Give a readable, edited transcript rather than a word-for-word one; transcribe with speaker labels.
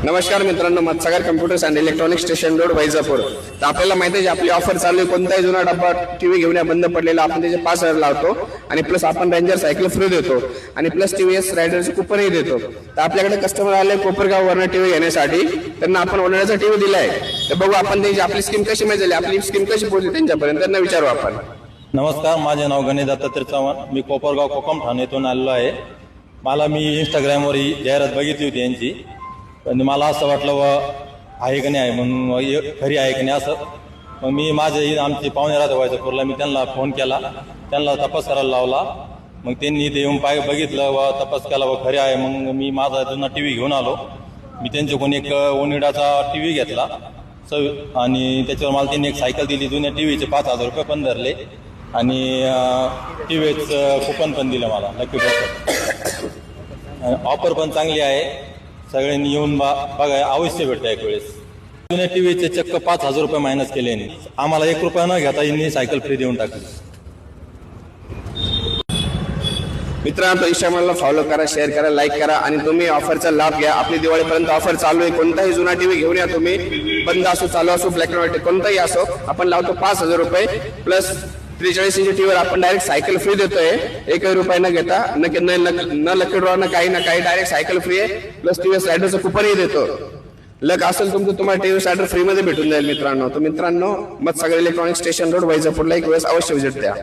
Speaker 1: नमस्कार मित्रांनो, Matsagar computers and electronic station road Vaijapur. तर आपल्याला माहिती आहे की आपली ऑफर चालू आहे. कोणताही जुना डब्बा टीव्ही घेऊन या बंद पडलेला आपण त्याचे 5,000 लावतो आणि प्लस आपण रेंजर सायकल फ्री देतो आणि प्लस टीव्हीएस रायडरचे कुपनही देतो. तर आपल्याकडे कस्टमर आले कोपरगाववरनं टीव्ही घेण्यासाठी, त्यांना आपण ओनरचा टीव्ही दिलाय. तर बघू आपण त्यांची आपली स्कीम कशी मिळाली, आपली स्कीम कशी पोहोचली त्यांच्यापर्यंत, त्यांना विचारू आपण.
Speaker 2: नमस्कार, माझे नाव गणेश दत्तात्रय चव्हाण. मी कोपरगाव कोकम ठाणे येथून आलेलो आहे. मी इंस्टाग्रामवर ही जाहिरात बघितली होती यांची, पण मला असं वाटलं आहे की नाही आहे म्हणून, खरी आहे की नाही असं. मग मी आमचे पाहुणे राहते वैजापूरला, मी त्यांना फोन केला, त्यांना तपास करायला लावला. मग त्यांनी ते येऊन बघितलं व तपास केला व खरे आहे. मग मी माझा जुना टी व्ही घेऊन आलो. मी त्यांच्याकडून एक ओनिडाचा टी व्ही घेतला आणि त्याच्यावर मला त्यांनी एक सायकल दिली. जुन्या टी व्हीचे 5,000 रुपये पण धरले आणि टी व्हीचं कुपन पण दिलं मला, नक्की ऑफर पण चांगली आहे. सगळ्यांनी येऊन बघा, अवश्य भेटतं एक वेळेस. जुन्या टी व्हीचे चक्क 5,000 रुपये मायनस केले. आम्हाला 1 रुपया न घेता यांनी सायकल फ्री देऊन टाकली.
Speaker 1: मित्रांनो, इंस्टाग्रामला फॉलो करा, शेअर करा, लाईक करा आणि तुम्ही ऑफरचा लाभ घ्या. आपली दिवाळीपर्यंत ऑफर चालू आहे. कोणताही जुना टीव्ही घेऊन या तुम्ही, बंद असो, चालू असो, ब्लॅक अँड व्हाईट कोणताही असो, आपण लावतो 5,000 रुपये प्लस 43 इंची टीव्हीवर आपण डायरेक्ट सायकल फ्री देतोय. 1 रुपया न घेता, न लकी ड्रॉ न काही डायरेक्ट सायकल फ्री आहे. प्लस टीव्हीएस रायडरचं कुपनही देतो. लक असेल तुमचं, तुम्हाला टीव्हीएस रायडर फ्रीमध्ये भेटून जाईल मित्रांनो. तर मित्रांनो, मत्सागर इलेक्ट्रॉनिक स्टेशन रोड वैजापूरला एक वेळेस अवश्य व्हिजिट द्या.